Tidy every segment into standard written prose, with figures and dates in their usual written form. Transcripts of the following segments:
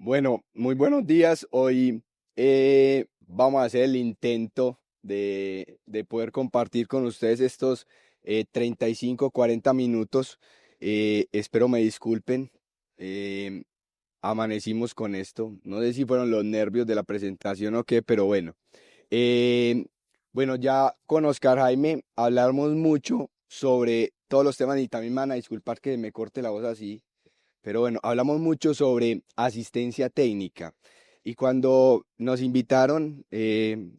Bueno, muy buenos días. Hoy vamos a hacer el intento de poder compartir con ustedes estos 35, 40 minutos. Espero me disculpen. eh, Amanecimos con esto. No sé si fueron los nervios de la presentación o qué, pero bueno. Eh, bueno, ya con Oscar Jaime hablamos mucho sobre todos los temas y también me van a disculpar que me corte la voz así. Pero bueno, hablamos mucho sobre asistencia técnica. Y cuando nos invitaron,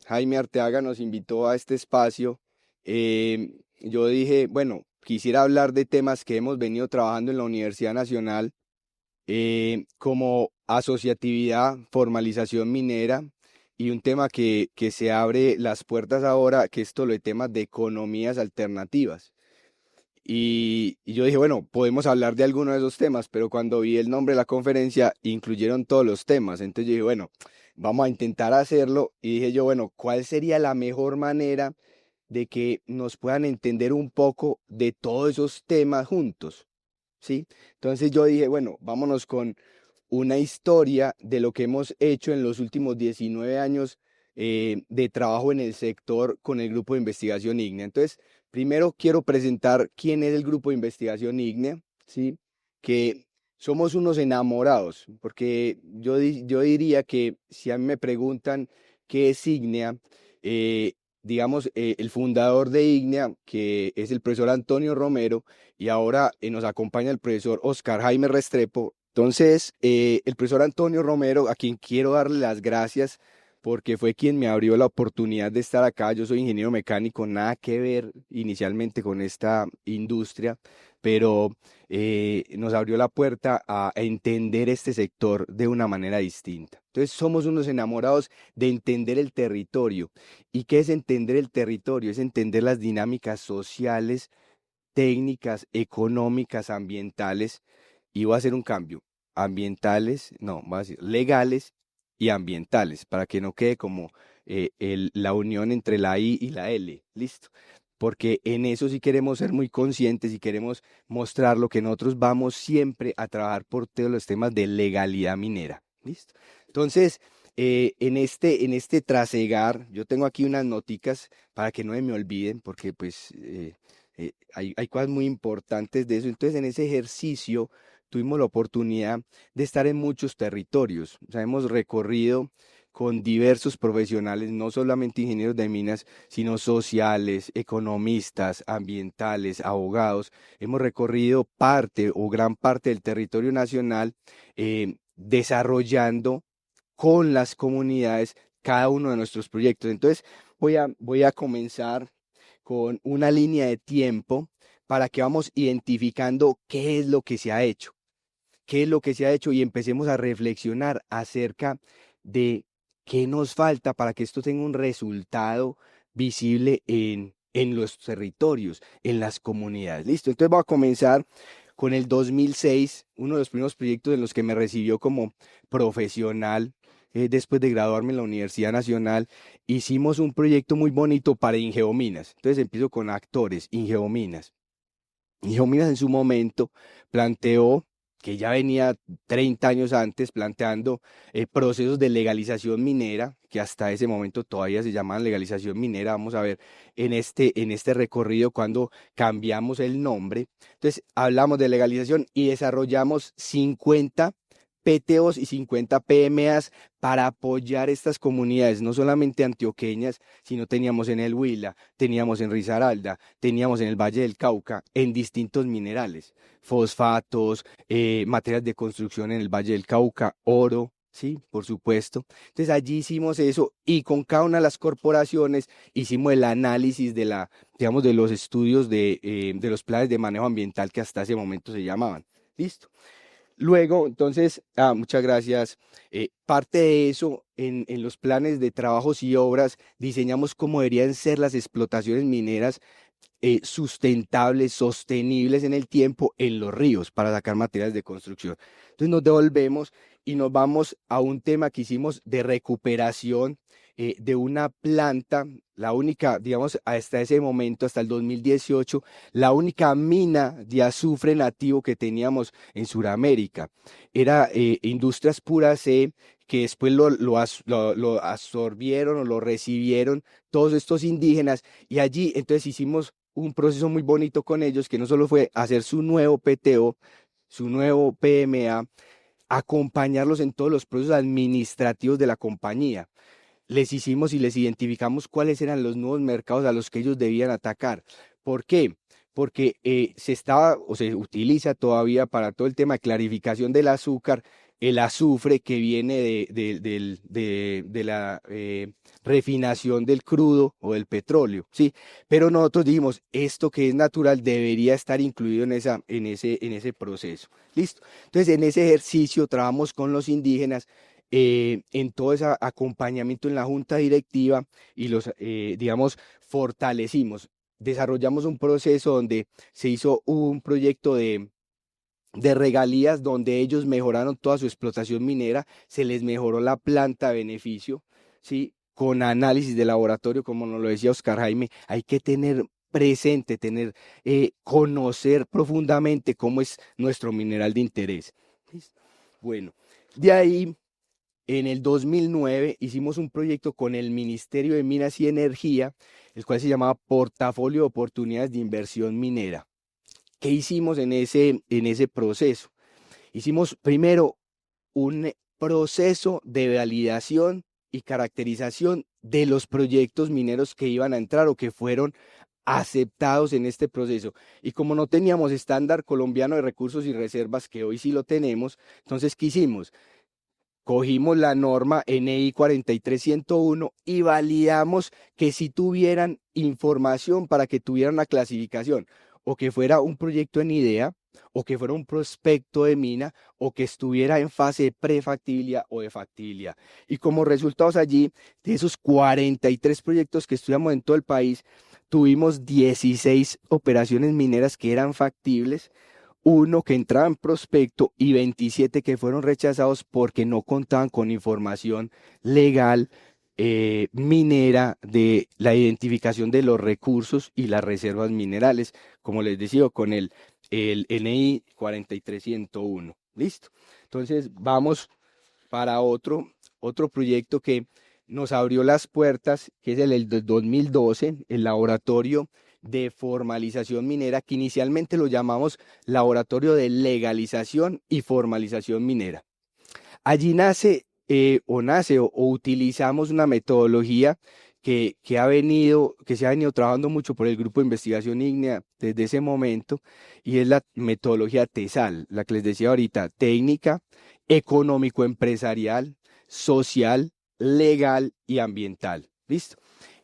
Jaime Arteaga nos invitó a este espacio, yo dije, bueno, quisiera hablar de temas que hemos venido trabajando en la Universidad Nacional, como asociatividad, formalización minera, y un tema que se abre las puertas ahora, que es todo lo de temas de economías alternativas. Y yo dije, bueno, podemos hablar de alguno de esos temas, pero cuando vi el nombre de la conferencia, incluyeron todos los temas. Entonces yo dije, bueno, vamos a intentar hacerlo. Y dije yo, bueno, ¿cuál sería la mejor manera de que nos puedan entender un poco de todos esos temas juntos? ¿Sí? Entonces yo dije, bueno, vámonos con una historia de lo que hemos hecho en los últimos 19 años de trabajo en el sector con el grupo de investigación IGNEA. Entonces, primero quiero presentar quién es el grupo de investigación IGNEA, ¿sí? Que somos unos enamorados, porque yo diría que si a mí me preguntan qué es IGNEA, eh, digamos, el fundador de IGNEA, que es el profesor Antonio Romero, y ahora nos acompaña el profesor Oscar Jaime Restrepo. Entonces, el profesor Antonio Romero, a quien quiero darle las gracias porque fue quien me abrió la oportunidad de estar acá. Yo soy ingeniero mecánico, nada que ver inicialmente con esta industria, pero nos abrió la puerta a entender este sector de una manera distinta. Entonces, somos unos enamorados de entender el territorio. ¿Y qué es entender el territorio? Es entender las dinámicas sociales, técnicas, económicas, ambientales, y voy a hacer un cambio. Ambientales, no, voy a decir legales y ambientales, para que no quede como la unión entre la I y la L. Listo. Porque en eso sí queremos ser muy conscientes y queremos mostrar lo que nosotros vamos siempre a trabajar por todos los temas de legalidad minera. ¿Listo? Entonces, en este trasegar, yo tengo aquí unas noticas para que no se me olviden, porque pues hay cosas muy importantes de eso. Entonces, en ese ejercicio tuvimos la oportunidad de estar en muchos territorios. O sea, hemos recorrido con diversos profesionales, no solamente ingenieros de minas, sino sociales, economistas, ambientales, abogados. Hemos recorrido parte o gran parte del territorio nacional, desarrollando con las comunidades cada uno de nuestros proyectos. Entonces, voy a comenzar con una línea de tiempo para que vamos identificando qué es lo que se ha hecho, qué es lo que se ha hecho y empecemos a reflexionar acerca de qué nos falta para que esto tenga un resultado visible en los territorios, en las comunidades. Listo, entonces voy a comenzar con el 2006, uno de los primeros proyectos en los que me recibió como profesional. Después de graduarme en la Universidad Nacional, hicimos un proyecto muy bonito para Ingeominas. Entonces empiezo con actores, Ingeominas. Ingeominas en su momento planteó, que ya venía 30 años antes planteando procesos de legalización minera, que hasta ese momento todavía se llamaban legalización minera. Vamos a ver en este recorrido cuando cambiamos el nombre. Entonces, hablamos de legalización y desarrollamos 50 PTOs y 50 PMAs para apoyar estas comunidades, no solamente antioqueñas, sino teníamos en el Huila, teníamos en Risaralda, teníamos en el Valle del Cauca, en distintos minerales, fosfatos, materias de construcción en el Valle del Cauca, oro. Sí, por supuesto. Entonces allí hicimos eso y con cada una de las corporaciones hicimos el análisis digamos, de los estudios de los planes de manejo ambiental que hasta ese momento se llamaban. Listo. Luego, entonces, muchas gracias. Parte de eso, en los planes de trabajos y obras, diseñamos cómo deberían ser las explotaciones mineras sustentables, sostenibles en el tiempo en los ríos para sacar materiales de construcción. Entonces nos devolvemos y nos vamos a un tema que hicimos de recuperación de una planta, la única, digamos, hasta ese momento, hasta el 2018, la única mina de azufre nativo que teníamos en Sudamérica. Era Industrias Pura C, que después lo absorbieron o lo recibieron todos estos indígenas, y allí entonces hicimos un proceso muy bonito con ellos, que no solo fue hacer su nuevo PTO, su nuevo PMA, acompañarlos en todos los procesos administrativos de la compañía. Les hicimos y les identificamos cuáles eran los nuevos mercados a los que ellos debían atacar. ¿Por qué? Porque se estaba o se utiliza todavía para todo el tema de clarificación del azúcar, el azufre que viene de la refinación del crudo o del petróleo, ¿sí? Pero nosotros dijimos, esto que es natural debería estar incluido en ese proceso. ¿Listo? Entonces, en ese ejercicio trabajamos con los indígenas en todo ese acompañamiento en la junta directiva y digamos, fortalecimos. Desarrollamos un proceso donde se hizo un proyecto de regalías donde ellos mejoraron toda su explotación minera, se les mejoró la planta de beneficio, ¿sí? Con análisis de laboratorio, como nos lo decía Oscar Jaime, hay que tener presente, conocer profundamente cómo es nuestro mineral de interés. ¿Listo? Bueno, de ahí en el 2009 hicimos un proyecto con el Ministerio de Minas y Energía, el cual se llamaba Portafolio de Oportunidades de Inversión Minera. ¿Qué hicimos en ese proceso? Hicimos primero un proceso de validación y caracterización de los proyectos mineros que iban a entrar o que fueron aceptados en este proceso. Y como no teníamos estándar colombiano de recursos y reservas, que hoy sí lo tenemos, entonces, ¿qué hicimos? Cogimos la norma NI 43101 y validamos que si tuvieran información para que tuvieran una clasificación, o que fuera un proyecto en idea, o que fuera un prospecto de mina, o que estuviera en fase de prefactibilidad o de factibilidad. Y como resultados allí, de esos 43 proyectos que estudiamos en todo el país, tuvimos 16 operaciones mineras que eran factibles, uno que entraba en prospecto y 27 que fueron rechazados porque no contaban con información legal minera de la identificación de los recursos y las reservas minerales, como les decía, con el NI 43101. ¿Listo? Entonces vamos para otro proyecto que nos abrió las puertas, que es el del 2012, el laboratorio de formalización minera, que inicialmente lo llamamos Laboratorio de Legalización y Formalización Minera. Allí nace o utilizamos una metodología que se ha venido trabajando mucho por el Grupo de Investigación Ígnea desde ese momento, y es la metodología TESAL, la que les decía ahorita: técnica, económico-empresarial, social, legal y ambiental. ¿Listo?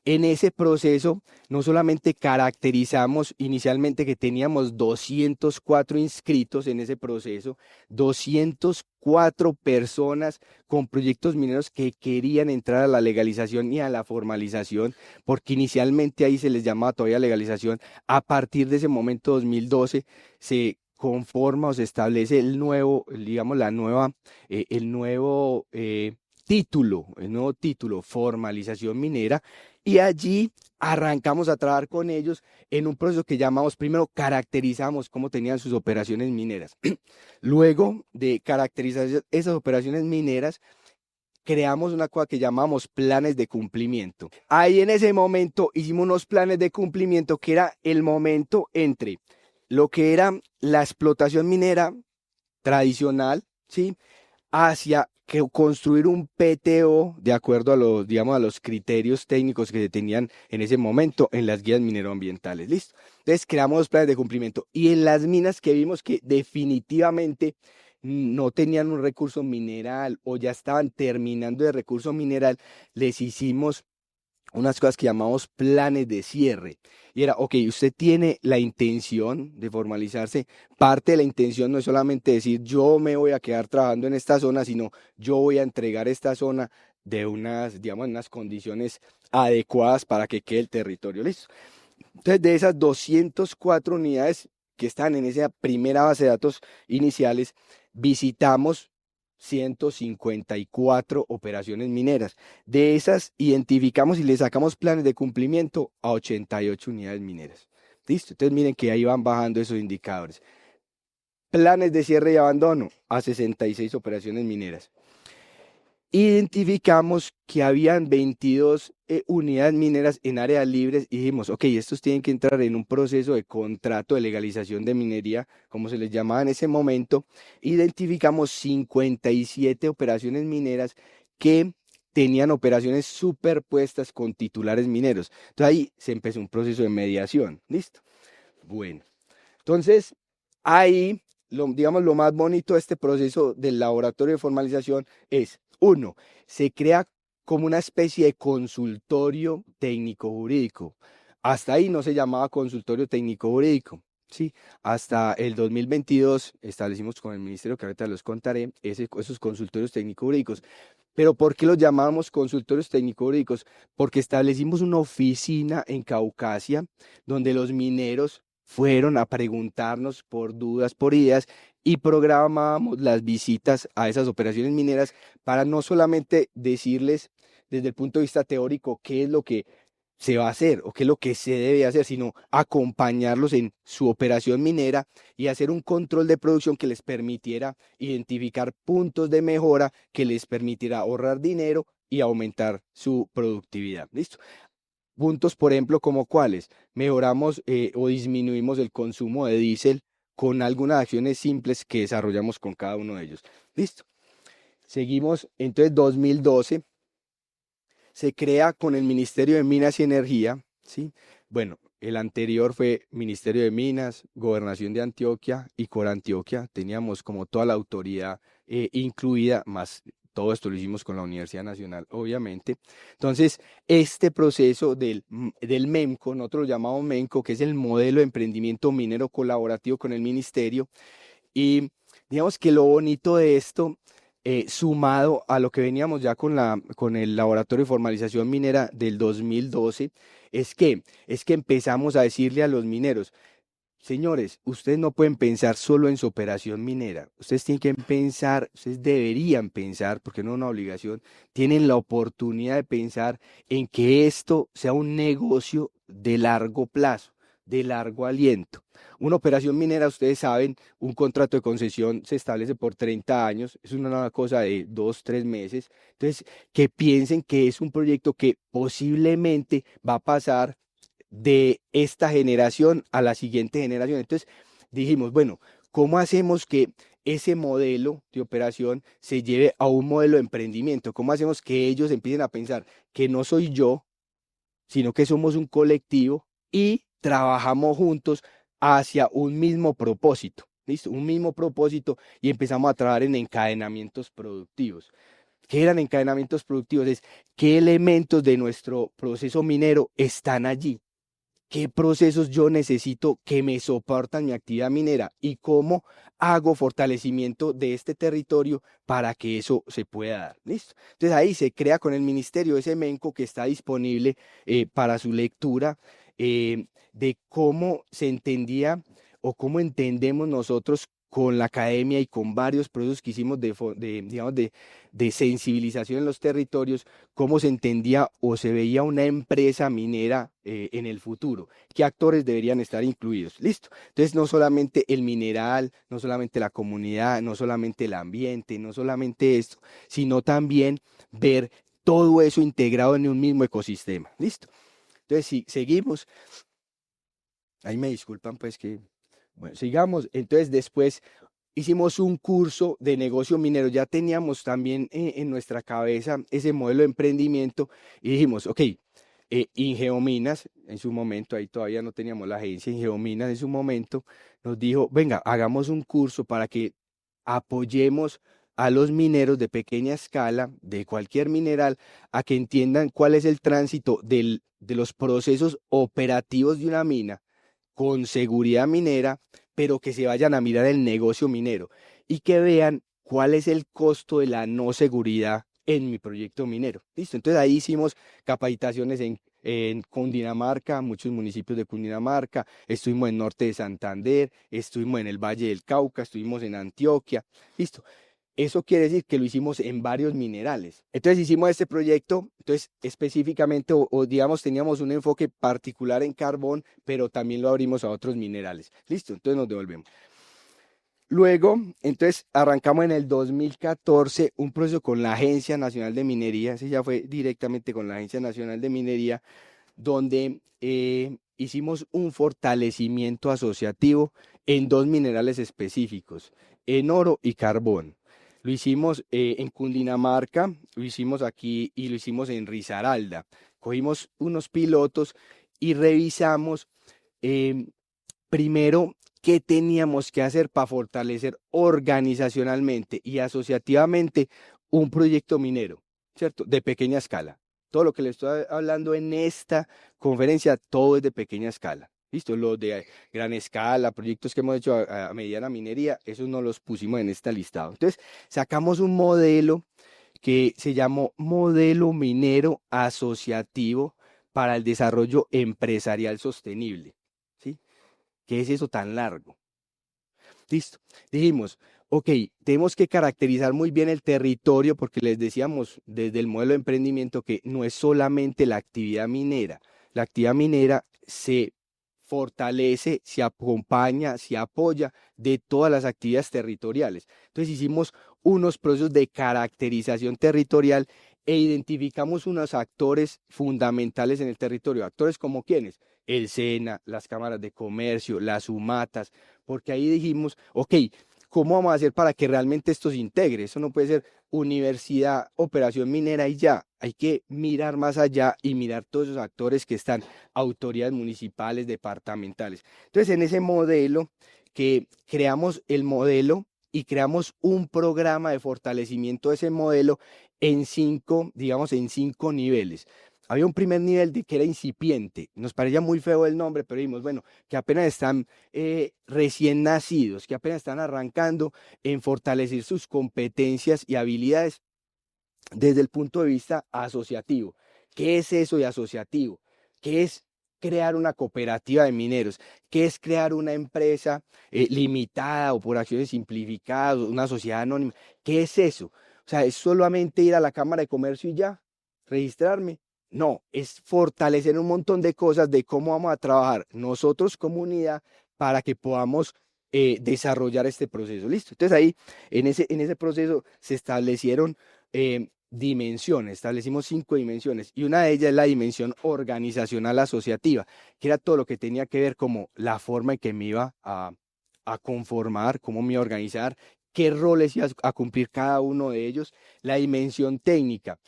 En ese proceso, no solamente caracterizamos inicialmente que teníamos 204 inscritos en ese proceso, 204 personas con proyectos mineros que querían entrar a la legalización y a la formalización, porque inicialmente ahí se les llamaba todavía legalización. A partir de ese momento, 2012, se conforma o se establece el nuevo, digamos, el nuevo título, formalización minera, y allí arrancamos a trabajar con ellos en un proceso que llamamos, primero caracterizamos cómo tenían sus operaciones mineras. Luego de caracterizar esas operaciones mineras, creamos una cosa que llamamos planes de cumplimiento. Ahí en ese momento hicimos unos planes de cumplimiento que era el momento entre lo que era la explotación minera tradicional, ¿sí? Hacia que construir un PTO de acuerdo a los, digamos, a los criterios técnicos que se tenían en ese momento en las guías mineroambientales. ¿Listo? Entonces creamos los planes de cumplimiento, y en las minas que vimos que definitivamente no tenían un recurso mineral o ya estaban terminando de recurso mineral, les hicimos unas cosas que llamamos planes de cierre. Y era, ok, usted tiene la intención de formalizarse. Parte de la intención no es solamente decir yo me voy a quedar trabajando en esta zona, sino yo voy a entregar esta zona de unas, digamos, unas condiciones adecuadas para que quede el territorio listo. Entonces, de esas 204 unidades que están en esa primera base de datos iniciales, visitamos 154 operaciones mineras. De esas identificamos y le sacamos planes de cumplimiento a 88 unidades mineras. Listo, entonces miren que ahí van bajando esos indicadores. Planes de cierre y abandono a 66 operaciones mineras. Identificamos que habían 22 unidades mineras en áreas libres y dijimos, ok, estos tienen que entrar en un proceso de contrato de legalización de minería, como se les llamaba en ese momento. Identificamos 57 operaciones mineras que tenían operaciones superpuestas con titulares mineros. Entonces ahí se empezó un proceso de mediación. ¿Listo? Bueno, entonces ahí, digamos, lo más bonito de este proceso del laboratorio de formalización es, uno, se crea como una especie de consultorio técnico-jurídico. Hasta ahí no se llamaba consultorio técnico-jurídico, ¿sí? Hasta el 2022 establecimos con el ministerio, que ahorita los contaré, esos consultorios técnico-jurídicos. Pero ¿por qué los llamamos consultorios técnico-jurídicos? Porque establecimos una oficina en Caucasia donde los mineros fueron a preguntarnos por dudas, por ideas, y programábamos las visitas a esas operaciones mineras para no solamente decirles desde el punto de vista teórico qué es lo que se va a hacer o qué es lo que se debe hacer, sino acompañarlos en su operación minera y hacer un control de producción que les permitiera identificar puntos de mejora que les permitiera ahorrar dinero y aumentar su productividad. ¿Listo? Puntos, por ejemplo, como cuáles. Mejoramos o disminuimos el consumo de diésel con algunas acciones simples que desarrollamos con cada uno de ellos. Listo. Seguimos, entonces 2012 se crea con el Ministerio de Minas y Energía, ¿sí? Bueno, el anterior fue Ministerio de Minas, Gobernación de Antioquia y Corantioquia. Teníamos como toda la autoridad incluida, más todo esto lo hicimos con la Universidad Nacional, obviamente. Entonces, este proceso del MEMCO, nosotros lo llamamos MEMCO, que es el modelo de emprendimiento minero colaborativo con el ministerio, y digamos que lo bonito de esto, sumado a lo que veníamos ya con el laboratorio de formalización minera del 2012, es que empezamos a decirle a los mineros, señores, ustedes no pueden pensar solo en su operación minera. Ustedes tienen que pensar, ustedes deberían pensar, porque no es una obligación, tienen la oportunidad de pensar en que esto sea un negocio de largo plazo, de largo aliento. Una operación minera, ustedes saben, un contrato de concesión se establece por 30 años, es una cosa de 2, 3 meses. Entonces, que piensen que es un proyecto que posiblemente va a pasar de esta generación a la siguiente generación. Entonces dijimos, bueno, ¿cómo hacemos que ese modelo de operación se lleve a un modelo de emprendimiento? ¿Cómo hacemos que ellos empiecen a pensar que no soy yo, sino que somos un colectivo y trabajamos juntos hacia un mismo propósito? ¿Listo? Un mismo propósito y empezamos a trabajar en encadenamientos productivos. ¿Qué eran encadenamientos productivos? Es qué elementos de nuestro proceso minero están allí, qué procesos yo necesito que me soportan mi actividad minera y cómo hago fortalecimiento de este territorio para que eso se pueda dar. ¿Listo? Entonces ahí se crea con el ministerio ese MENCO que está disponible para su lectura, de cómo se entendía o cómo entendemos nosotros con la academia y con varios procesos que hicimos digamos, de sensibilización en los territorios, cómo se entendía o se veía una empresa minera en el futuro, qué actores deberían estar incluidos. Listo. Entonces, no solamente el mineral, no solamente la comunidad, no solamente el ambiente, no solamente esto, sino también ver todo eso integrado en un mismo ecosistema. Listo. Entonces, si seguimos, ahí me disculpan, pues que, bueno, sigamos. Entonces, después hicimos un curso de negocio minero, ya teníamos también en nuestra cabeza ese modelo de emprendimiento y dijimos, ok, Ingeominas, en su momento, ahí todavía no teníamos la agencia, Ingeominas en su momento nos dijo, venga, hagamos un curso para que apoyemos a los mineros de pequeña escala, de cualquier mineral, a que entiendan cuál es el tránsito de los procesos operativos de una mina con seguridad minera, pero que se vayan a mirar el negocio minero y que vean cuál es el costo de la no seguridad en mi proyecto minero. Listo, entonces ahí hicimos capacitaciones en Cundinamarca, muchos municipios de Cundinamarca, estuvimos en norte de Santander, estuvimos en el Valle del Cauca, estuvimos en Antioquia, listo. Eso quiere decir que lo hicimos en varios minerales. Entonces hicimos este proyecto, entonces específicamente o digamos teníamos un enfoque particular en carbón, pero también lo abrimos a otros minerales. Listo, entonces nos devolvemos. Luego, entonces arrancamos en el 2014 un proceso con la Agencia Nacional de Minería, ese ya fue directamente con la Agencia Nacional de Minería, donde hicimos un fortalecimiento asociativo en dos minerales específicos, en oro y carbón. Lo hicimos en Cundinamarca, lo hicimos aquí y lo hicimos en Risaralda. Cogimos unos pilotos y revisamos eh, primero qué teníamos que hacer para fortalecer organizacionalmente y asociativamente un proyecto minero, ¿cierto? De pequeña escala. Todo lo que le estoy hablando en esta conferencia, todo es de pequeña escala. ¿Listo? Lo de gran escala, proyectos que hemos hecho a mediana minería, esos no los pusimos en este listado. Entonces, sacamos un modelo que se llamó Modelo Minero Asociativo para el Desarrollo Empresarial Sostenible. ¿Sí? ¿Qué es eso tan largo? Listo. Dijimos, ok, tenemos que caracterizar muy bien el territorio porque les decíamos desde el modelo de emprendimiento que no es solamente la actividad minera. La actividad minera se fortalece, se acompaña, se apoya de todas las actividades territoriales. Entonces hicimos unos procesos de caracterización territorial e identificamos unos actores fundamentales en el territorio. Actores como quiénes, el SENA, las cámaras de comercio, las UMATAS, porque ahí dijimos, ok, ¿cómo vamos a hacer para que realmente esto se integre? Eso no puede ser universidad, operación minera y ya. Hay que mirar más allá y mirar todos esos actores que están, autoridades municipales, departamentales. Entonces, en ese modelo que creamos el modelo y creamos un programa de fortalecimiento de ese modelo en cinco, digamos, en cinco niveles. Había un primer nivel de que era incipiente, nos parecía muy feo el nombre, pero dijimos, bueno, que apenas están recién nacidos, que apenas están arrancando en fortalecer sus competencias y habilidades desde el punto de vista asociativo. ¿Qué es eso de asociativo? ¿Qué es crear una cooperativa de mineros? ¿Qué es crear una empresa limitada o por acciones simplificadas, una sociedad anónima? ¿Qué es eso? O sea, ¿es solamente ir a la Cámara de Comercio y ya? ¿Registrarme? No, es fortalecer un montón de cosas de cómo vamos a trabajar nosotros, comunidad, para que podamos desarrollar este proceso. Listo. Entonces ahí, en ese proceso se establecieron dimensiones, establecimos cinco dimensiones y una de ellas es la dimensión organizacional asociativa, que era todo lo que tenía que ver como la forma en que me iba a conformar, cómo me iba a organizar, qué roles iba a cumplir cada uno de ellos, la dimensión técnica,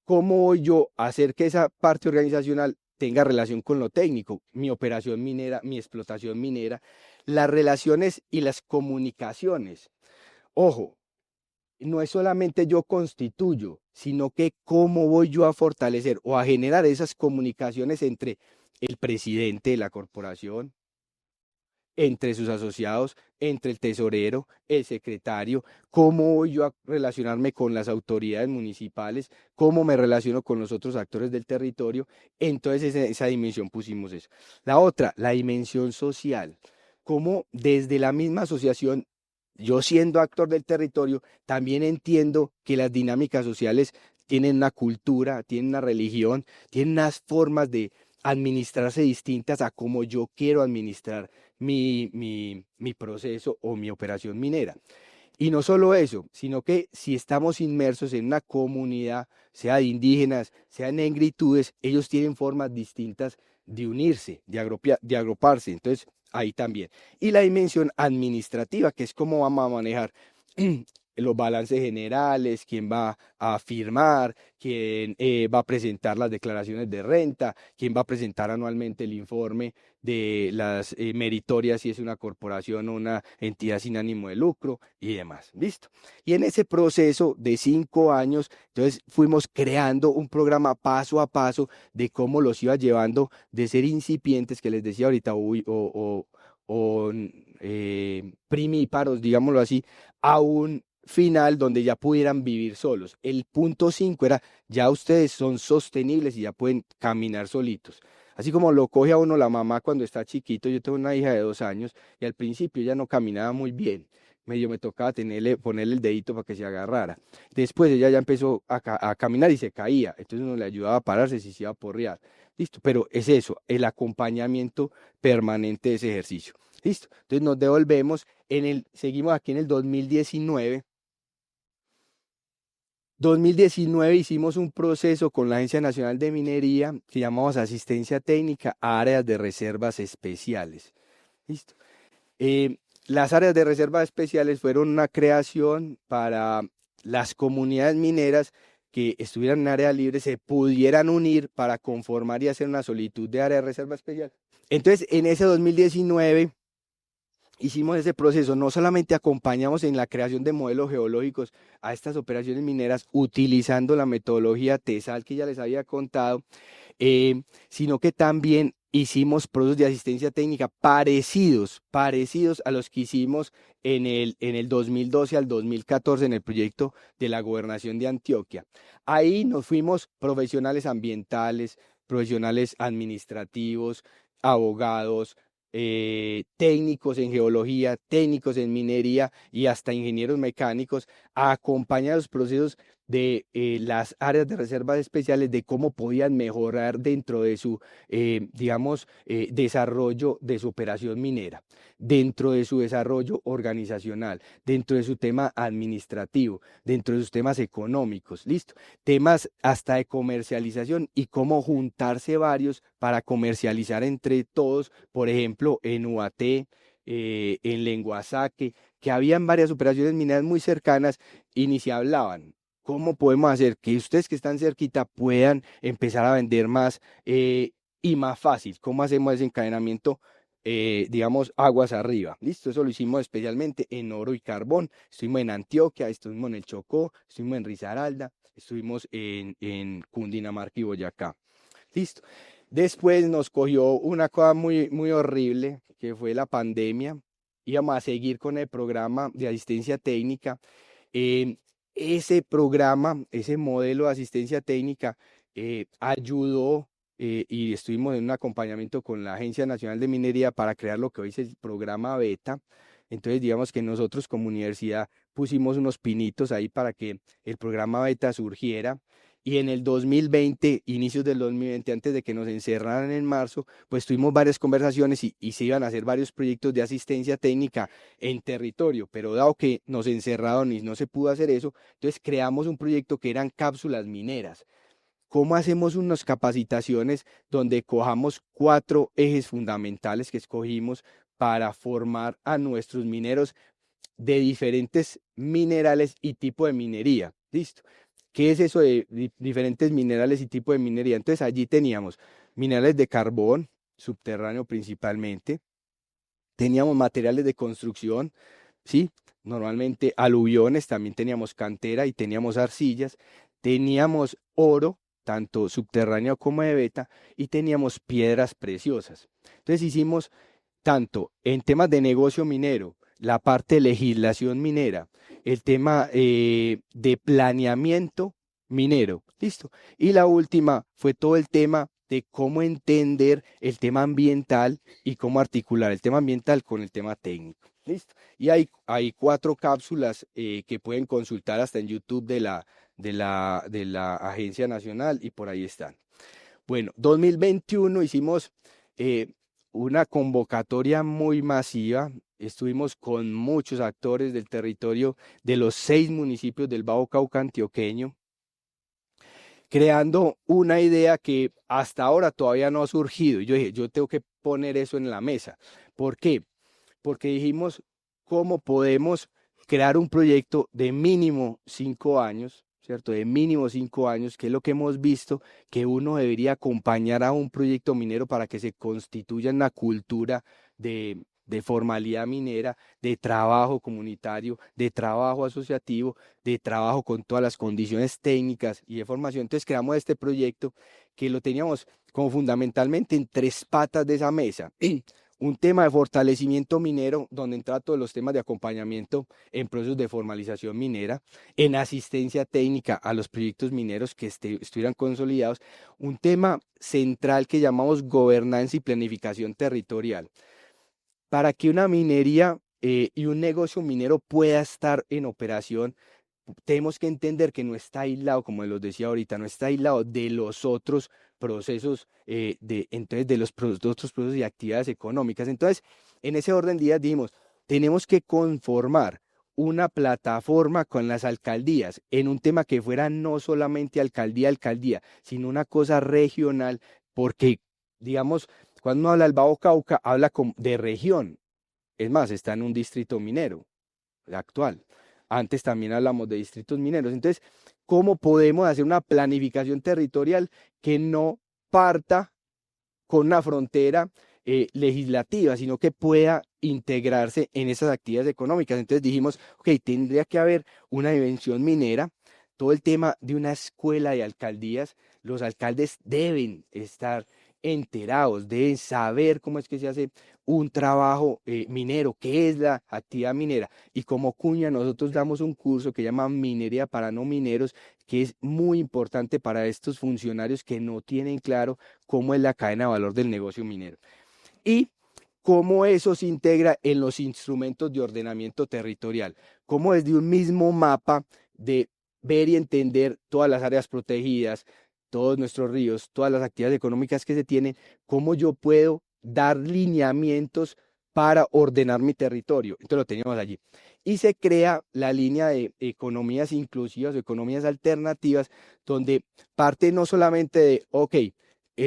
cómo voy yo a hacer que esa parte organizacional tenga relación con lo técnico, mi operación minera, mi explotación minera, las relaciones y las comunicaciones. Ojo, no es solamente yo constituyo, sino que cómo voy yo a fortalecer o a generar esas comunicaciones entre el presidente de la corporación, entre sus asociados, entre el tesorero, el secretario, cómo voy yo a relacionarme con las autoridades municipales, cómo me relaciono con los otros actores del territorio. Entonces esa dimensión pusimos eso. La otra, la dimensión social, cómo desde la misma asociación, yo siendo actor del territorio, también entiendo que las dinámicas sociales tienen una cultura, tienen una religión, tienen unas formas de administrarse distintas a como yo quiero administrar mi proceso o mi operación minera. Y no solo eso, sino que si estamos inmersos en una comunidad, sea de indígenas, sea de negritudes, ellos tienen formas distintas de unirse, de agruparse. Entonces, ahí también. Y la dimensión administrativa, que es cómo vamos a manejar los balances generales, quién va a firmar, quién va a presentar las declaraciones de renta, quién va a presentar anualmente el informe de las meritorias si es una corporación o una entidad sin ánimo de lucro y demás. Listo. Y en ese proceso de 5 años, entonces fuimos creando un programa paso a paso de cómo los iba llevando de ser incipientes, que les decía ahorita, primíparos, digámoslo así, a un final donde ya pudieran vivir solos. El punto 5 era, ya ustedes son sostenibles y ya pueden caminar solitos. Así como lo coge a uno la mamá cuando está chiquito, yo tengo una hija de 2 años y al principio ya no caminaba muy bien. medio me tocaba ponerle el dedito para que se agarrara. Después ella ya empezó a caminar y se caía, entonces uno le ayudaba a pararse si se iba a porrear. Listo, pero es eso, el acompañamiento permanente de ese ejercicio. Listo, entonces nos devolvemos, seguimos aquí en el 2019. 2019 hicimos un proceso con la Agencia Nacional de Minería que llamamos asistencia técnica a áreas de reservas especiales. Listo. Las áreas de reservas especiales fueron una creación para las comunidades mineras que estuvieran en área libre, se pudieran unir para conformar y hacer una solicitud de área de reserva especial. Entonces, en ese 2019 hicimos ese proceso, no solamente acompañamos en la creación de modelos geológicos a estas operaciones mineras utilizando la metodología TESAL que ya les había contado, sino que también hicimos procesos de asistencia técnica parecidos a los que hicimos en el 2012 al 2014 en el proyecto de la Gobernación de Antioquia. Ahí nos fuimos profesionales ambientales, profesionales administrativos, abogados, técnicos en geología, técnicos en minería y hasta ingenieros mecánicos a acompañar los procesos de las áreas de reservas especiales, de cómo podían mejorar dentro de su, digamos, desarrollo de su operación minera, dentro de su desarrollo organizacional, dentro de su tema administrativo, dentro de sus temas económicos, listo, temas hasta de comercialización y cómo juntarse varios para comercializar entre todos, por ejemplo, en UAT, en Lenguasaque, que habían varias operaciones mineras muy cercanas y ni se hablaban. ¿Cómo podemos hacer que ustedes que están cerquita puedan empezar a vender más y más fácil? ¿Cómo hacemos ese encadenamiento, digamos, aguas arriba? Listo, eso lo hicimos especialmente en oro y carbón. Estuvimos en Antioquia, estuvimos en el Chocó, estuvimos en Risaralda, estuvimos en Cundinamarca y Boyacá. Listo. Después nos cogió una cosa muy, muy horrible, que fue la pandemia. Íbamos a seguir con el programa de asistencia técnica. Eh, Ese programa, ese modelo de asistencia técnica ayudó y estuvimos en un acompañamiento con la Agencia Nacional de Minería para crear lo que hoy es el programa Beta. Entonces, digamos que nosotros como universidad pusimos unos pinitos ahí para que el programa Beta surgiera. Y en el 2020, inicios del 2020, antes de que nos encerraran en marzo, pues tuvimos varias conversaciones y se iban a hacer varios proyectos de asistencia técnica en territorio, pero dado que nos encerraron y no se pudo hacer eso, entonces creamos un proyecto que eran cápsulas mineras. ¿Cómo hacemos unas capacitaciones donde cojamos 4 ejes fundamentales que escogimos para formar a nuestros mineros de diferentes minerales y tipo de minería? ¿Listo? ¿Qué es eso de diferentes minerales y tipo de minería? Entonces allí teníamos minerales de carbón, subterráneo principalmente, teníamos materiales de construcción, ¿sí? Normalmente aluviones, también teníamos cantera y teníamos arcillas, teníamos oro, tanto subterráneo como de beta, y teníamos piedras preciosas. Entonces hicimos tanto en temas de negocio minero, la parte de legislación minera, el tema de planeamiento minero, listo. Y la última fue todo el tema de cómo entender el tema ambiental y cómo articular el tema ambiental con el tema técnico. Listo. Y hay 4 cápsulas que pueden consultar hasta en YouTube de la Agencia Nacional y por ahí están. Bueno, 2021 hicimos eh, una convocatoria muy masiva. Estuvimos con muchos actores del territorio de los 6 municipios del Bajo Cauca antioqueño, creando una idea que hasta ahora todavía no ha surgido. Y yo dije, yo tengo que poner eso en la mesa. ¿Por qué? Porque dijimos, ¿cómo podemos crear un proyecto de mínimo 5 años, ¿cierto? De mínimo 5 años, que es lo que hemos visto, que uno debería acompañar a un proyecto minero para que se constituya una cultura de formalidad minera, de trabajo comunitario, de trabajo asociativo, de trabajo con todas las condiciones técnicas y de formación. Entonces creamos este proyecto que lo teníamos como fundamentalmente en 3 patas de esa mesa. Un tema de fortalecimiento minero, donde entra todos los temas de acompañamiento en procesos de formalización minera, en asistencia técnica a los proyectos mineros que estuvieran consolidados, un tema central que llamamos gobernanza y planificación territorial. Para que una minería y un negocio minero pueda estar en operación, tenemos que entender que no está aislado, como los decía ahorita, no está aislado de los otros procesos, entonces de los otros procesos y actividades económicas. Entonces, en ese orden de ideas dijimos, tenemos que conformar una plataforma con las alcaldías en un tema que fuera no solamente alcaldía, alcaldía, sino una cosa regional, porque, digamos, cuando uno habla del Bajo Cauca, habla de región. Es más, está en un distrito minero actual. Antes también hablamos de distritos mineros. Entonces, ¿cómo podemos hacer una planificación territorial que no parta con una frontera legislativa, sino que pueda integrarse en esas actividades económicas? Entonces dijimos, ok, tendría que haber una dimensión minera, todo el tema de una escuela de alcaldías, los alcaldes deben estar enterados, deben saber cómo es que se hace un trabajo minero, qué es la actividad minera. Y como cuña nosotros damos un curso que llama Minería para no mineros, que es muy importante para estos funcionarios que no tienen claro cómo es la cadena de valor del negocio minero y cómo eso se integra en los instrumentos de ordenamiento territorial, cómo desde un mismo mapa de ver y entender todas las áreas protegidas, todos nuestros ríos, todas las actividades económicas que se tienen, cómo yo puedo dar lineamientos para ordenar mi territorio. Entonces lo teníamos allí. Y se crea la línea de economías inclusivas o economías alternativas, donde parte no solamente de, ok,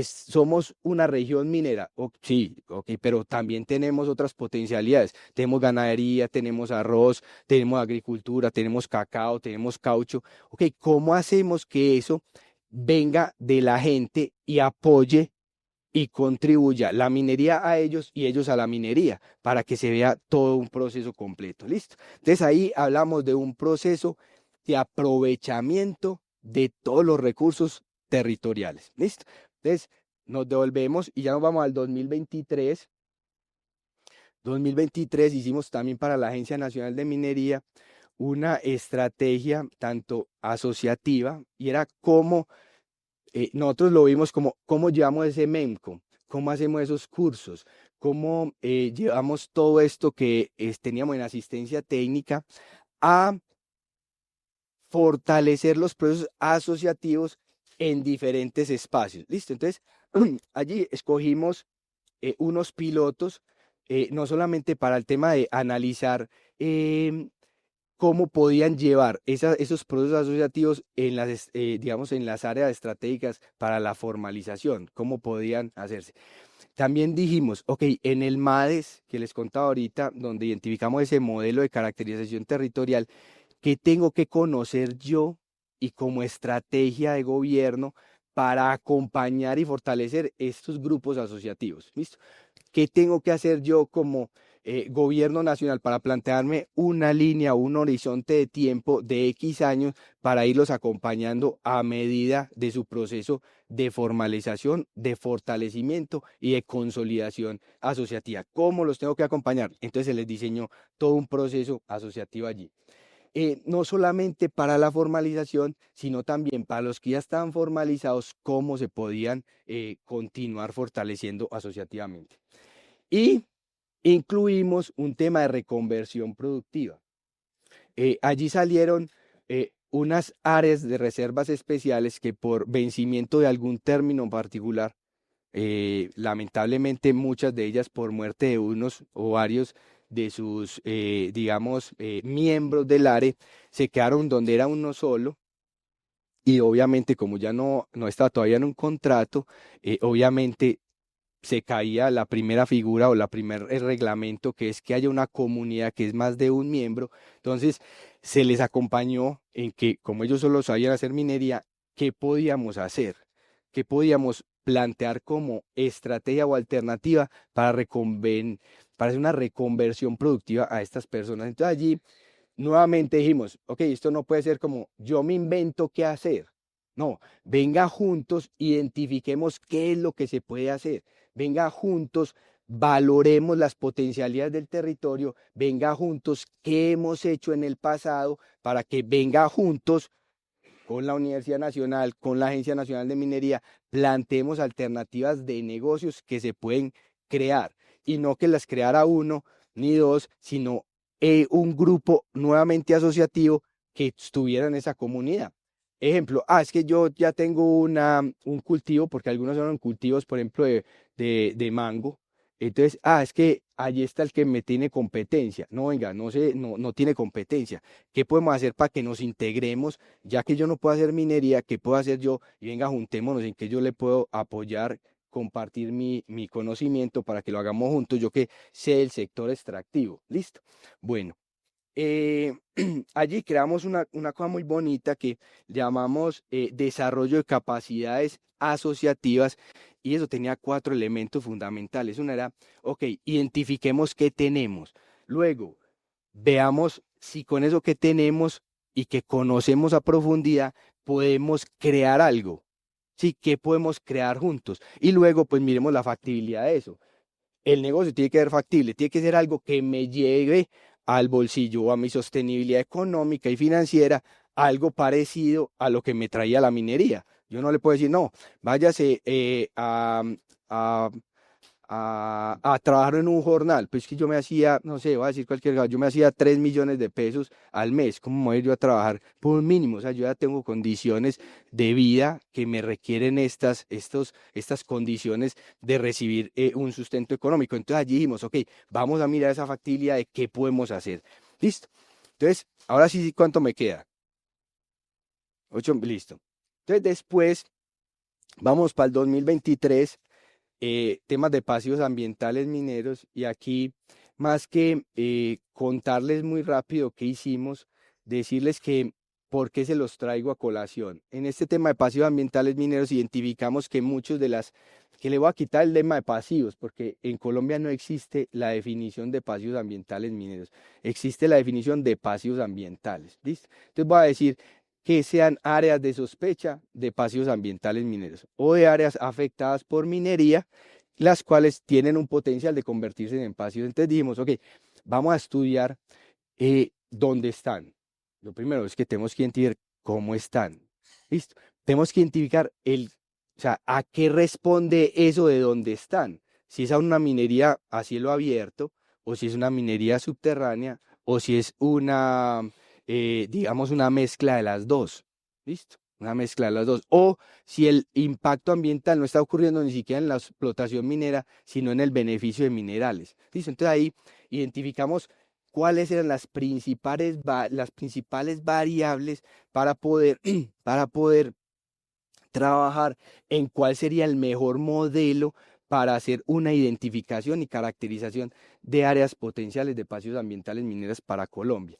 somos una región minera, sí, ok, pero también tenemos otras potencialidades. Tenemos ganadería, tenemos arroz, tenemos agricultura, tenemos cacao, tenemos caucho. Ok, ¿cómo hacemos que eso venga de la gente y apoye y contribuya la minería a ellos y ellos a la minería para que se vea todo un proceso completo? ¿Listo? Entonces ahí hablamos de un proceso de aprovechamiento de todos los recursos territoriales. ¿Listo? Entonces nos devolvemos y ya nos vamos al 2023. 2023 hicimos también para la Agencia Nacional de Minería una estrategia tanto asociativa y era como nosotros lo vimos como cómo llevamos ese MEMCO, cómo hacemos esos cursos, cómo llevamos todo esto que teníamos en asistencia técnica a fortalecer los procesos asociativos en diferentes espacios. ¿Listo? Entonces, allí escogimos unos pilotos, no solamente para el tema de analizar cómo podían llevar esos procesos asociativos en digamos, en las áreas estratégicas para la formalización, cómo podían hacerse. También dijimos, ok, en el MADES, que les contaba ahorita, donde identificamos ese modelo de caracterización territorial, ¿qué tengo que conocer yo y como estrategia de gobierno para acompañar y fortalecer estos grupos asociativos? ¿Listo? ¿Qué tengo que hacer yo como gobierno nacional para plantearme una línea, un horizonte de tiempo de X años para irlos acompañando a medida de su proceso de formalización, de fortalecimiento y de consolidación asociativa? ¿Cómo los tengo que acompañar? Entonces se les diseñó todo un proceso asociativo allí. No solamente para la formalización, sino también para los que ya estaban formalizados, cómo se podían continuar fortaleciendo asociativamente. Y incluimos un tema de reconversión productiva. Allí salieron unas áreas de reservas especiales que por vencimiento de algún término en particular, lamentablemente muchas de ellas por muerte de unos o varios de sus, digamos, miembros del área, se quedaron donde era uno solo. Y obviamente, como ya no está todavía en un contrato, obviamente se caía la primera figura o la primer reglamento, que es que haya una comunidad que es más de un miembro. Entonces, se les acompañó en que, como ellos solo sabían hacer minería, ¿qué podíamos hacer? ¿Qué podíamos plantear como estrategia o alternativa para hacer una reconversión productiva a estas personas? Entonces, allí nuevamente dijimos, ok, esto no puede ser como yo me invento qué hacer. No, venga juntos, identifiquemos qué es lo que se puede hacer. Venga juntos, valoremos las potencialidades del territorio. Venga juntos, qué hemos hecho en el pasado para que venga juntos con la Universidad Nacional, con la Agencia Nacional de Minería, planteemos alternativas de negocios que se pueden crear y no que las creara uno ni dos, sino un grupo nuevamente asociativo que estuviera en esa comunidad. Ejemplo, es que yo ya tengo un cultivo, porque algunos son cultivos, por ejemplo, de mango. Entonces, es que allí está el que me tiene competencia. No, venga, no sé, no tiene competencia. ¿Qué podemos hacer para que nos integremos? Ya que yo no puedo hacer minería, ¿qué puedo hacer yo? Y venga, juntémonos en que yo le puedo apoyar, compartir mi conocimiento para que lo hagamos juntos, yo que sé el sector extractivo. Listo. Bueno, eh, allí creamos una cosa muy bonita que llamamos desarrollo de capacidades asociativas, y eso tenía cuatro elementos fundamentales. Una era, ok, identifiquemos qué tenemos. Luego, veamos si con eso que tenemos y que conocemos a profundidad podemos crear algo. Sí, ¿qué podemos crear juntos? Y luego, pues miremos la factibilidad de eso. El negocio tiene que ser factible, tiene que ser algo que me lleve al bolsillo o a mi sostenibilidad económica y financiera, algo parecido a lo que me traía la minería. Yo no le puedo decir, no, váyase a, a trabajar en un jornal. Pues que yo me hacía, no sé, voy a decir cualquier cosa, yo me hacía 3 millones de pesos al mes. ¿Cómo me voy a ir yo a trabajar por un mínimo? O sea, yo ya tengo condiciones de vida que me requieren estas condiciones de recibir un sustento económico. Entonces allí dijimos, ok, vamos a mirar esa factibilidad de qué podemos hacer. Listo. Entonces, ahora sí, ¿cuánto me queda? 8, listo. Entonces después, vamos para el 2023, temas de pasivos ambientales mineros, y aquí, más que contarles muy rápido qué hicimos, decirles que por qué se los traigo a colación. En este tema de pasivos ambientales mineros identificamos que que le voy a quitar el tema de pasivos, porque en Colombia no existe la definición de pasivos ambientales mineros, existe la definición de pasivos ambientales, ¿listo? Entonces voy a decir que sean áreas de sospecha de pasivos ambientales mineros o de áreas afectadas por minería, las cuales tienen un potencial de convertirse en pasivos. Entonces dijimos, ok, vamos a estudiar dónde están. Lo primero es que tenemos que identificar cómo están. ¿Listo? Tenemos que identificar o sea, a qué responde eso de dónde están. Si es a una minería a cielo abierto, o si es una minería subterránea, o si es digamos, una mezcla de las dos. ¿Listo? Una mezcla de las dos. O si el impacto ambiental no está ocurriendo ni siquiera en la explotación minera, sino en el beneficio de minerales. ¿Listo? Entonces ahí identificamos cuáles eran las principales variables para poder, para poder trabajar en cuál sería el mejor modelo para hacer una identificación y caracterización de áreas potenciales de pasivos ambientales mineras para Colombia.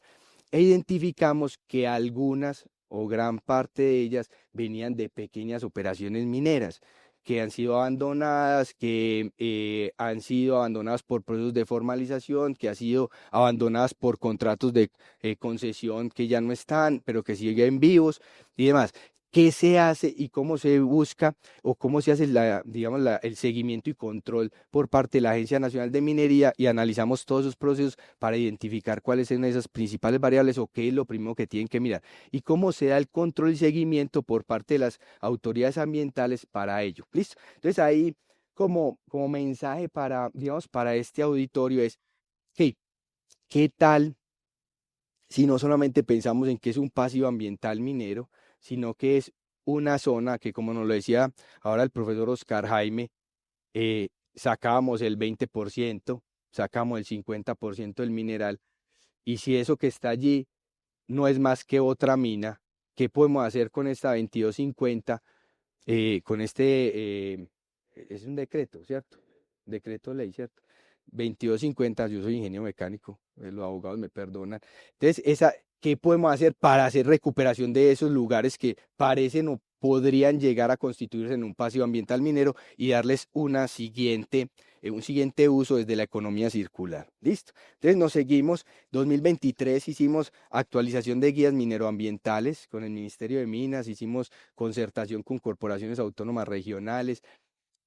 E identificamos que algunas o gran parte de ellas venían de pequeñas operaciones mineras que han sido abandonadas, que han sido abandonadas por procesos de formalización, que han sido abandonadas por contratos de concesión que ya no están, pero que siguen vivos y demás. ¿Qué se hace y cómo se busca o cómo se hace digamos, el seguimiento y control por parte de la Agencia Nacional de Minería? Y analizamos todos esos procesos para identificar cuáles son esas principales variables o qué es lo primero que tienen que mirar. Y cómo se da el control y seguimiento por parte de las autoridades ambientales para ello. ¿Listo? Entonces ahí como mensaje para, digamos, para este auditorio es, hey, ¿qué tal si no solamente pensamos en que es un pasivo ambiental minero, sino que es una zona que, como nos lo decía ahora el profesor Oscar Jaime, sacamos el 20%, sacamos el 50% del mineral, y si eso que está allí no es más que otra mina, ¿qué podemos hacer con esta 2250? Con es un decreto, ¿cierto? Decreto ley, ¿cierto? 2250, yo soy ingeniero mecánico, los abogados me perdonan. Entonces, ¿qué podemos hacer para hacer recuperación de esos lugares que parecen o podrían llegar a constituirse en un pasivo ambiental minero y darles un siguiente uso desde la economía circular? ¿Listo? Entonces nos seguimos. 2023 hicimos actualización de guías mineroambientales con el Ministerio de Minas, hicimos concertación con corporaciones autónomas regionales,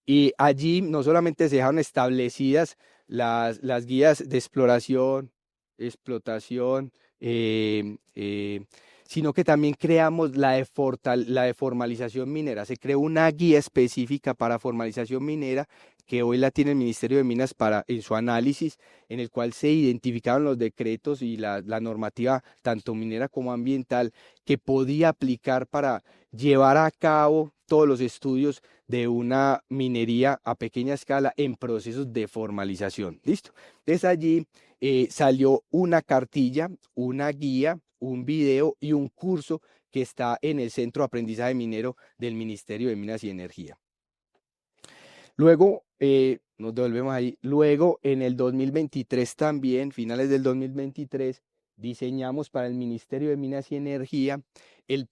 y allí no solamente se dejaron establecidas las guías de exploración, explotación, sino que también creamos la de formalización minera. Se creó una guía específica para formalización minera que hoy la tiene el Ministerio de Minas en su análisis, en el cual se identificaron los decretos y la normativa, tanto minera como ambiental, que podía aplicar para llevar a cabo todos los estudios de una minería a pequeña escala en procesos de formalización. ¿Listo? Desde allí salió una cartilla, una guía, un video y un curso que está en el Centro de Aprendizaje Minero del Ministerio de Minas y Energía. Luego, nos devolvemos ahí. Luego, en el 2023 también, finales del 2023, diseñamos para el Ministerio de Minas y Energía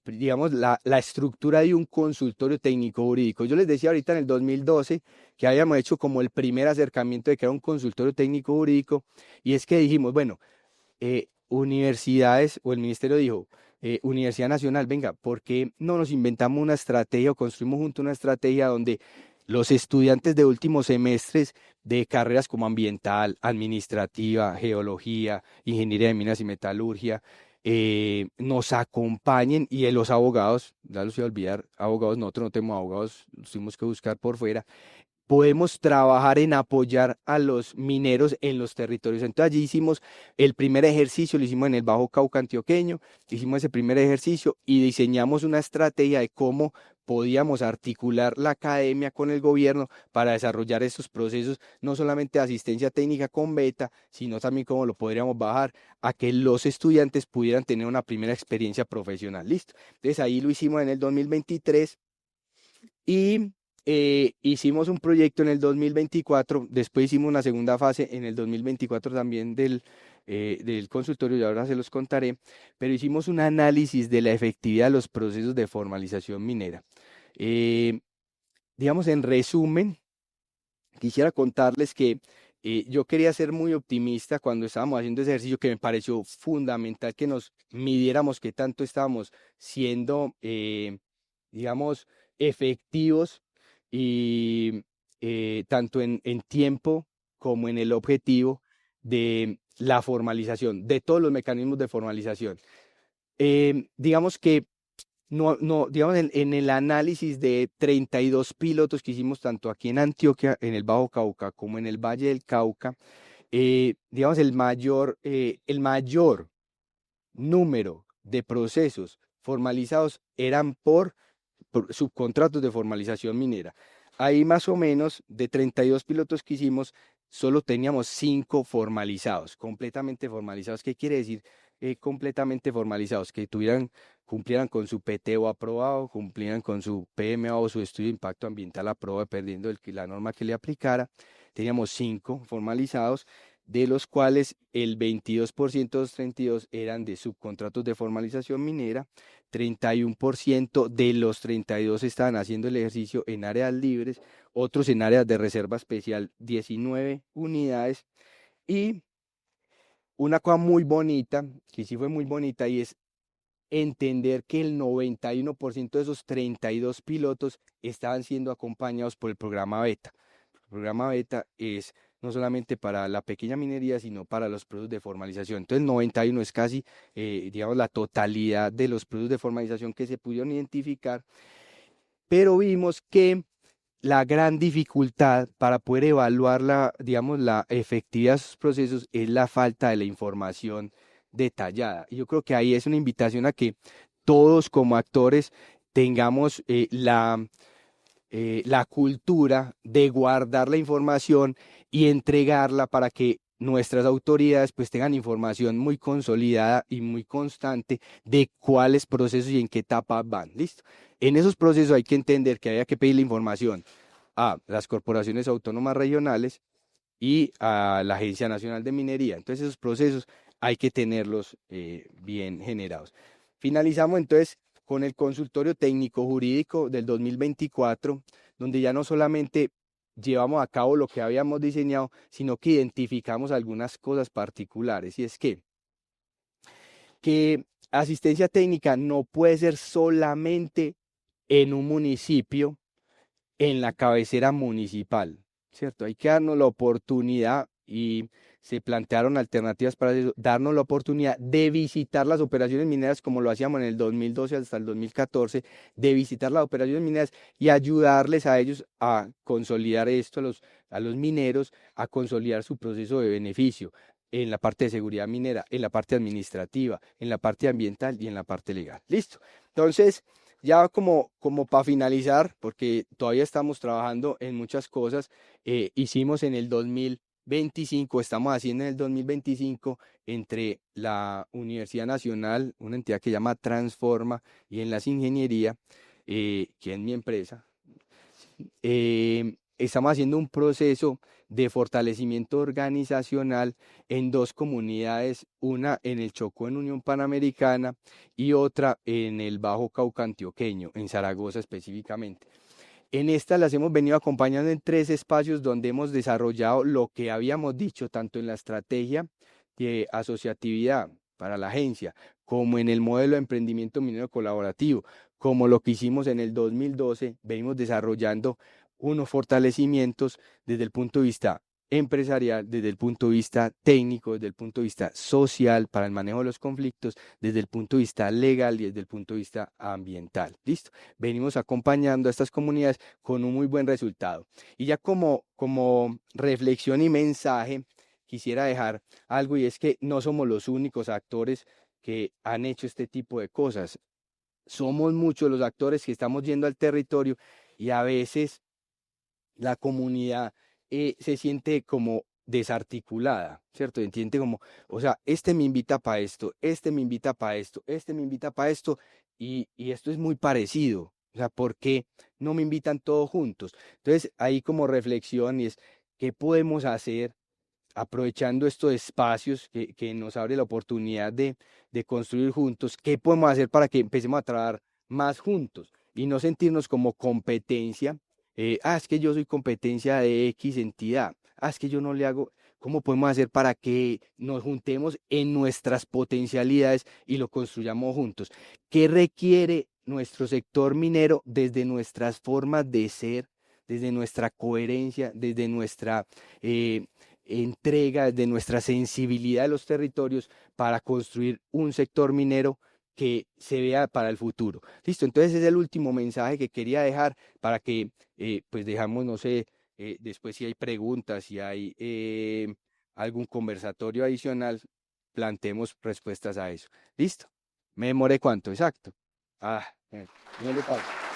digamos, la estructura de un consultorio técnico jurídico. Yo les decía ahorita en el 2012 que habíamos hecho como el primer acercamiento de crear un consultorio técnico jurídico, y es que dijimos, bueno, universidades, o el ministerio dijo, Universidad Nacional, venga, ¿por qué no nos inventamos una estrategia o construimos juntos una estrategia donde los estudiantes de últimos semestres de carreras como ambiental, administrativa, geología, ingeniería de minas y metalurgia, nos acompañen, y los abogados, ya los iba a olvidar, abogados, nosotros no tenemos abogados, los tuvimos que buscar por fuera, podemos trabajar en apoyar a los mineros en los territorios? Entonces allí hicimos el primer ejercicio, lo hicimos en el Bajo Cauca antioqueño, hicimos ese primer ejercicio y diseñamos una estrategia de cómo podíamos articular la academia con el gobierno para desarrollar estos procesos, no solamente de asistencia técnica con beta, sino también cómo lo podríamos bajar a que los estudiantes pudieran tener una primera experiencia profesional. Listo. Entonces ahí lo hicimos en el 2023 y hicimos un proyecto en el 2024, después hicimos una segunda fase en el 2024 también del consultorio, y ahora se los contaré, pero hicimos un análisis de la efectividad de los procesos de formalización minera. Eh, digamos, en resumen, quisiera contarles que yo quería ser muy optimista cuando estábamos haciendo ese ejercicio, que me pareció fundamental que nos midiéramos qué tanto estábamos siendo, digamos, efectivos, y tanto en tiempo como en el objetivo de la formalización, de todos los mecanismos de formalización. Digamos que digamos, en el análisis de 32 pilotos que hicimos tanto aquí en Antioquia, en el Bajo Cauca, como en el Valle del Cauca, digamos, el mayor número de procesos formalizados eran por subcontratos de formalización minera. Ahí más o menos de 32 pilotos que hicimos, solo teníamos 5 formalizados, completamente formalizados. ¿Qué quiere decir completamente formalizados? Que cumplieran con su PTO aprobado, cumplieran con su PMA o su estudio de impacto ambiental aprobado, dependiendo de la norma que le aplicara. Teníamos 5 formalizados, de los cuales el 22% de los 32 eran de subcontratos de formalización minera, 31% de los 32 estaban haciendo el ejercicio en áreas libres, otros en áreas de reserva especial, 19 unidades, y una cosa muy bonita, que sí fue muy bonita, y es entender que el 91% de esos 32 pilotos estaban siendo acompañados por el programa Beta. El programa Beta es no solamente para la pequeña minería, sino para los productos de formalización. Entonces, el 91 es casi, digamos, la totalidad de los productos de formalización que se pudieron identificar, pero vimos que la gran dificultad para poder evaluar digamos, la efectividad de esos procesos es la falta de la información detallada. Y yo creo que ahí es una invitación a que todos como actores tengamos la cultura de guardar la información y entregarla para que nuestras autoridades pues tengan información muy consolidada y muy constante de cuáles procesos y en qué etapa van. ¿Listo? En esos procesos hay que entender que había que pedir la información a las corporaciones autónomas regionales y a la Agencia Nacional de Minería. Entonces esos procesos hay que tenerlos bien generados. Finalizamos entonces con el consultorio técnico jurídico del 2024, donde ya no solamente llevamos a cabo lo que habíamos diseñado, sino que identificamos algunas cosas particulares. Y es que asistencia técnica no puede ser solamente en un municipio, en la cabecera municipal, ¿cierto? Hay que darnos la oportunidad, y se plantearon alternativas para eso, darnos la oportunidad de visitar las operaciones mineras como lo hacíamos en el 2012 hasta el 2014, de visitar las operaciones mineras y ayudarles a ellos a consolidar esto, a los mineros, a consolidar su proceso de beneficio en la parte de seguridad minera, en la parte administrativa, en la parte ambiental y en la parte legal. Listo. Entonces, ya como para finalizar, porque todavía estamos trabajando en muchas cosas, hicimos en el 2025, estamos haciendo en el 2025 entre la Universidad Nacional, una entidad que se llama Transforma, y en las ingeniería, que es mi empresa, estamos haciendo un proceso de fortalecimiento organizacional en dos comunidades, una en el Chocó en Unión Panamericana y otra en el Bajo Cauca antioqueño, en Zaragoza específicamente. En estas las hemos venido acompañando en tres espacios donde hemos desarrollado lo que habíamos dicho, tanto en la estrategia de asociatividad para la agencia, como en el modelo de emprendimiento minero colaborativo, como lo que hicimos en el 2012, venimos desarrollando unos fortalecimientos desde el punto de vista empresarial, desde el punto de vista técnico, desde el punto de vista social para el manejo de los conflictos, desde el punto de vista legal y desde el punto de vista ambiental. ¿Listo? Venimos acompañando a estas comunidades con un muy buen resultado. Y ya como reflexión y mensaje, quisiera dejar algo y es que no somos los únicos actores que han hecho este tipo de cosas. Somos muchos los actores que estamos yendo al territorio y a veces la comunidad se siente como desarticulada, ¿cierto? Entiende como, o sea, este me invita para esto, este me invita para esto, este me invita para esto, y esto es muy parecido. O sea, ¿por qué no me invitan todos juntos? Entonces, ahí como reflexión es, ¿qué podemos hacer aprovechando estos espacios que nos abre la oportunidad de construir juntos? ¿Qué podemos hacer para que empecemos a trabajar más juntos y no sentirnos como competencia? Es que yo soy competencia de X entidad. Es que yo no le hago. ¿Cómo podemos hacer para que nos juntemos en nuestras potencialidades y lo construyamos juntos? ¿Qué requiere nuestro sector minero desde nuestras formas de ser, desde nuestra coherencia, desde nuestra entrega, desde nuestra sensibilidad de los territorios para construir un sector minero que se vea para el futuro? Listo, entonces ese es el último mensaje que quería dejar para que pues dejamos, no sé, después si hay preguntas, si hay algún conversatorio adicional, planteemos respuestas a eso. Listo, me demoré cuánto, exacto. Ah, no le pasa.